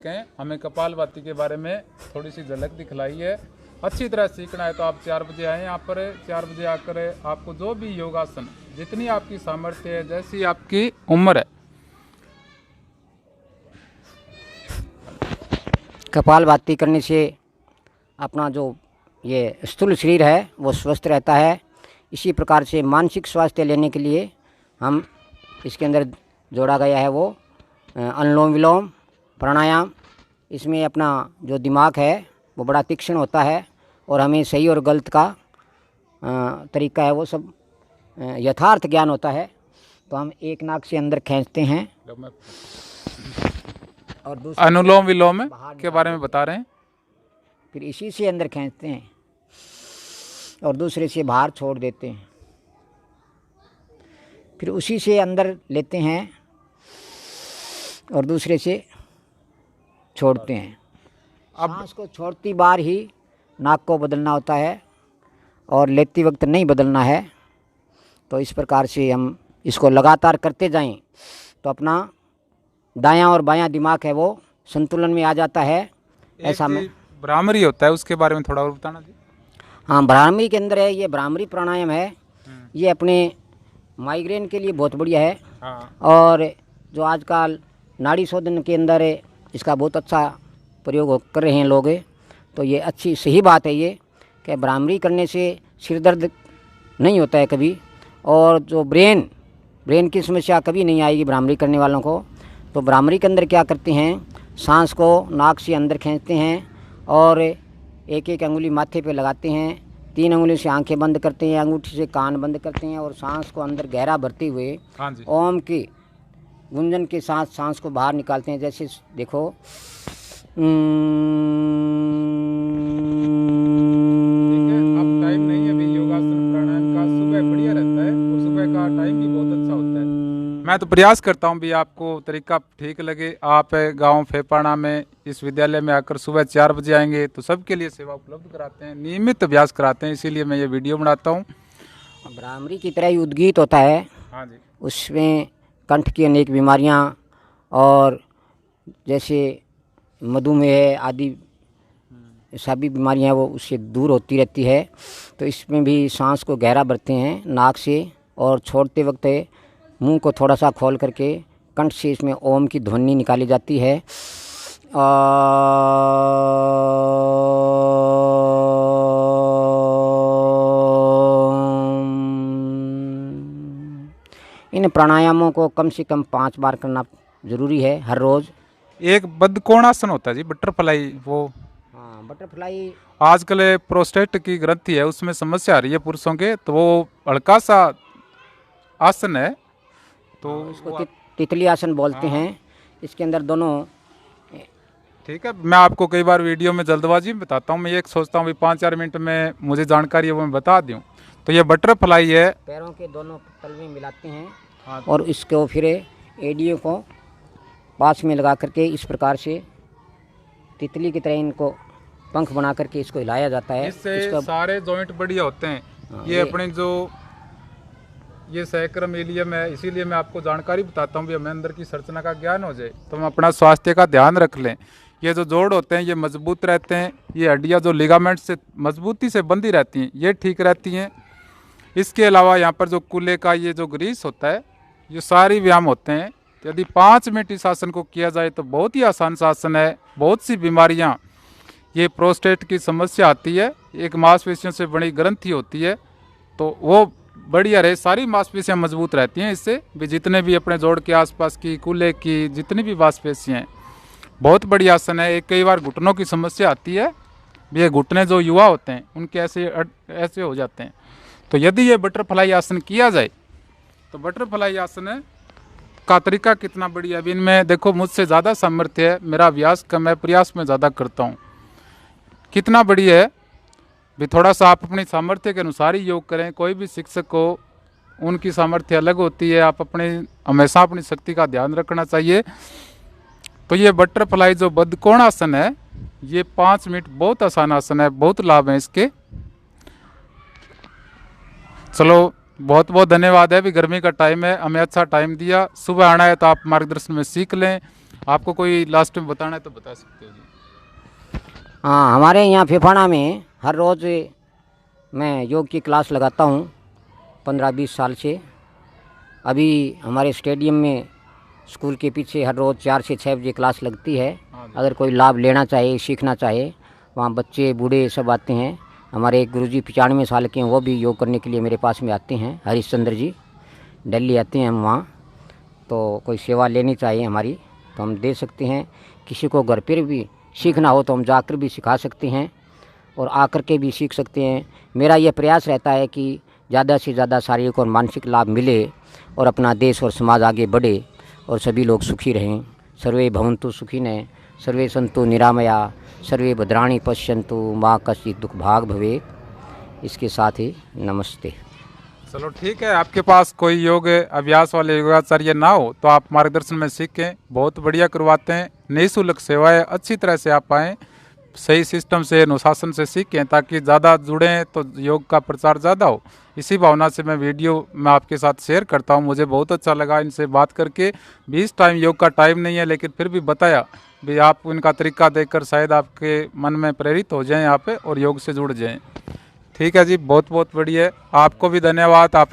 हमें कपालभाति के बारे में थोड़ी सी झलक दिखलाई है। अच्छी तरह सीखना है तो आप 4 बजे आएँ यहाँ पर। 4 बजे आकर आपको जो भी योगासन, जितनी आपकी सामर्थ्य है, जैसी आपकी उम्र है। कपालभाति करने से अपना जो ये स्थूल शरीर है वो स्वस्थ रहता है। इसी प्रकार से मानसिक स्वास्थ्य लेने के लिए हम इसके अंदर जोड़ा गया है वो अनुलोम विलोम प्राणायाम। इसमें अपना जो दिमाग है वो बड़ा तीक्ष्ण होता है और हमें सही और गलत का तरीका है वो सब यथार्थ ज्ञान होता है। तो हम एक नाक से अंदर खींचते हैं और दूसरे अनुलोम विलोम के बारे में बता रहे हैं। फिर इसी से अंदर खींचते हैं और दूसरे से बाहर छोड़ देते हैं। फिर उसी से अंदर लेते हैं और दूसरे से छोड़ते हैं। सांस को छोड़ती बार ही नाक को बदलना होता है और लेते वक्त नहीं बदलना है। तो इस प्रकार से हम इसको लगातार करते जाएं तो अपना दायां और बायां दिमाग है वो संतुलन में आ जाता है। ऐसा में भ्रामरी होता है, उसके बारे में थोड़ा और बताना जी। हाँ, भ्रामरी के अंदर है ये भ्रामरी प्राणायाम है। ये अपने माइग्रेन के लिए बहुत बढ़िया है। हाँ। और जो आजकल नाड़ी शोधन के अंदर इसका बहुत अच्छा प्रयोग कर रहे हैं लोग। तो ये अच्छी सही बात है ये कि भ्रामरी करने से सिर दर्द नहीं होता है कभी, और जो ब्रेन की समस्या कभी नहीं आएगी भ्रामरी करने वालों को। तो भ्रामरी के अंदर क्या करते हैं, सांस को नाक से अंदर खींचते हैं और एक एक अंगुली माथे पे लगाते हैं, 3 अंगुलियों से आंखें बंद करते हैं, अंगूठी से कान बंद करते हैं और सांस को अंदर गहरा भरते हुए ओम की गुंजन के साथ सांस को बाहर निकालते हैं। जैसे देखो अब टाइम नहीं है अभी योगासन प्राणायाम का, सुबह बढ़िया रहता है और सुबह का टाइम भी बहुत अच्छा होता है। मैं तो प्रयास करता हूँ भी आपको तरीका ठीक लगे। आप गांव फेपाणा में इस विद्यालय में आकर सुबह 4 बजे आएंगे तो सबके लिए सेवा उपलब्ध कराते हैं, नियमित अभ्यास कराते हैं, इसीलिए मैं ये वीडियो बनाता हूँ। भ्रामरी की तरह ही उद्गीत होता है। हाँ जी। उसमें कंठ की अनेक बीमारियां और जैसे मधुमेह आदि सभी बीमारियां हैं वो उससे दूर होती रहती है। तो इसमें भी सांस को गहरा भरते हैं नाक से और छोड़ते वक्त मुंह को थोड़ा सा खोल करके कंठ से इसमें ओम की ध्वनि निकाली जाती है। इन प्राणायामों को कम से कम 5 बार करना जरूरी है हर रोज़। एक बद्धकोणासन होता है जी, बटरफ्लाई। वो हाँ, बटरफ्लाई आजकल प्रोस्टेट की ग्रंथि है, उसमें समस्या आ रही है पुरुषों के, तो वो हल्का सा आसन है। तो उसको तितली आसन बोलते हैं। इसके अंदर दोनों ठीक है। मैं आपको कई बार वीडियो में जल्दबाजी में बताता हूँ, मैं एक सोचता हूँ 5-4 मिनट में मुझे जानकारी है वो मैं बता दूँ। तो ये बटरफ्लाई है, पैरों के दोनों तलवे मिलाते हैं और इसको फिर एडियो को पास में लगा करके इस प्रकार से तितली की तरह इनको पंख बना करके इसको हिलाया जाता है। इससे सारे जॉइंट बढ़िया होते हैं। ये अपने जो ये सैक्रम एलियम है, इसीलिए मैं आपको जानकारी बताता हूँ भी हमें अंदर की संरचना का ज्ञान हो जाए तो हम अपना स्वास्थ्य का ध्यान रख लें। ये जो जोड़ होते हैं ये मजबूत रहते हैं, ये हड्डियाँ जो लिगामेंट से मजबूती से बंधी रहती हैं ये ठीक रहती हैं। इसके अलावा यहाँ पर जो कूल्हे का ये जो ग्रीस होता है, ये सारी व्यायाम होते हैं। यदि 5 मिनट इस आसन को किया जाए तो बहुत ही आसान आसन है। बहुत सी बीमारियाँ, ये प्रोस्टेट की समस्या आती है, एक मांसपेशियों से बड़ी ग्रंथि होती है, तो वो बढ़िया रहे, सारी मांसपेशियाँ मजबूत रहती हैं इससे भी। जितने भी अपने जोड़ के आसपास की कूल्हे की जितनी भी मांसपेशियाँ हैं, बहुत बढ़िया आसन है। एक कई बार घुटनों की समस्या आती है, ये घुटने जो युवा होते हैं उनके ऐसे हो जाते हैं। तो यदि ये बटरफ्लाई आसन किया जाए तो बटरफ्लाई आसन का तरीका कितना बढ़िया है। इनमें देखो मुझसे ज़्यादा सामर्थ्य है, मेरा अभ्यास कम है, प्रयास में ज़्यादा करता हूँ। कितना बढ़िया है भी। थोड़ा सा आप अपनी सामर्थ्य के अनुसार ही योग करें। कोई भी शिक्षक को उनकी सामर्थ्य अलग होती है, आप हमेशा अपनी शक्ति का ध्यान रखना चाहिए। तो ये बटरफ्लाई जो बद्धकोणासन है ये 5 मिनट बहुत आसान आसन है, बहुत लाभ है इसके। चलो बहुत बहुत धन्यवाद है। भी गर्मी का टाइम है, हमें अच्छा टाइम दिया। सुबह आना है तो आप मार्गदर्शन में सीख लें। आपको कोई लास्ट में बताना है तो बता सकते हो जी। हाँ, हमारे यहाँ फेफाना में हर रोज़ मैं योग की क्लास लगाता हूँ 15-20 साल से। अभी हमारे स्टेडियम में स्कूल के पीछे हर रोज़ 4 से 6 बजे क्लास लगती है। अगर कोई लाभ लेना चाहे, सीखना चाहे, वहाँ बच्चे बूढ़े सब आते हैं। हमारे एक गुरुजी 95 साल के हैं, वो भी योग करने के लिए मेरे पास में आते हैं। हरिश्चंद्र जी दिल्ली आते हैं हम वहाँ। तो कोई सेवा लेनी चाहिए हमारी तो हम दे सकते हैं। किसी को घर पर भी सीखना हो तो हम जाकर भी सिखा सकते हैं और आकर के भी सीख सकते हैं। मेरा ये प्रयास रहता है कि ज़्यादा से ज़्यादा शारीरिक और मानसिक लाभ मिले और अपना देश और समाज आगे बढ़े और सभी लोग सुखी रहें। सर्वे भवन्तु सुखिनः, सर्वे सन्तु निरामया, सर्वे भद्राणि पश्यन्तु, माँ कश्चित् दुख भाग भवेत्। इसके साथ ही नमस्ते। चलो ठीक है, आपके पास कोई योग अभ्यास वाले योगाचार्य ना हो तो आप मार्गदर्शन में सीखें, बहुत बढ़िया करवाते हैं। निःशुल्क सेवाएं अच्छी तरह से आप पाएँ, सही सिस्टम से अनुशासन से सीखें ताकि ज़्यादा जुड़ें तो योग का प्रचार ज़्यादा हो। इसी भावना से मैं वीडियो में आपके साथ शेयर करता हूं। मुझे बहुत अच्छा लगा इनसे बात करके। 20 टाइम योग का टाइम नहीं है लेकिन फिर भी बताया भी आप इनका तरीका देखकर शायद आपके मन में प्रेरित हो जाएं यहाँ पे और योग से जुड़ जाएं। ठीक है जी, बहुत बहुत बढ़िया। आपको भी धन्यवाद। आप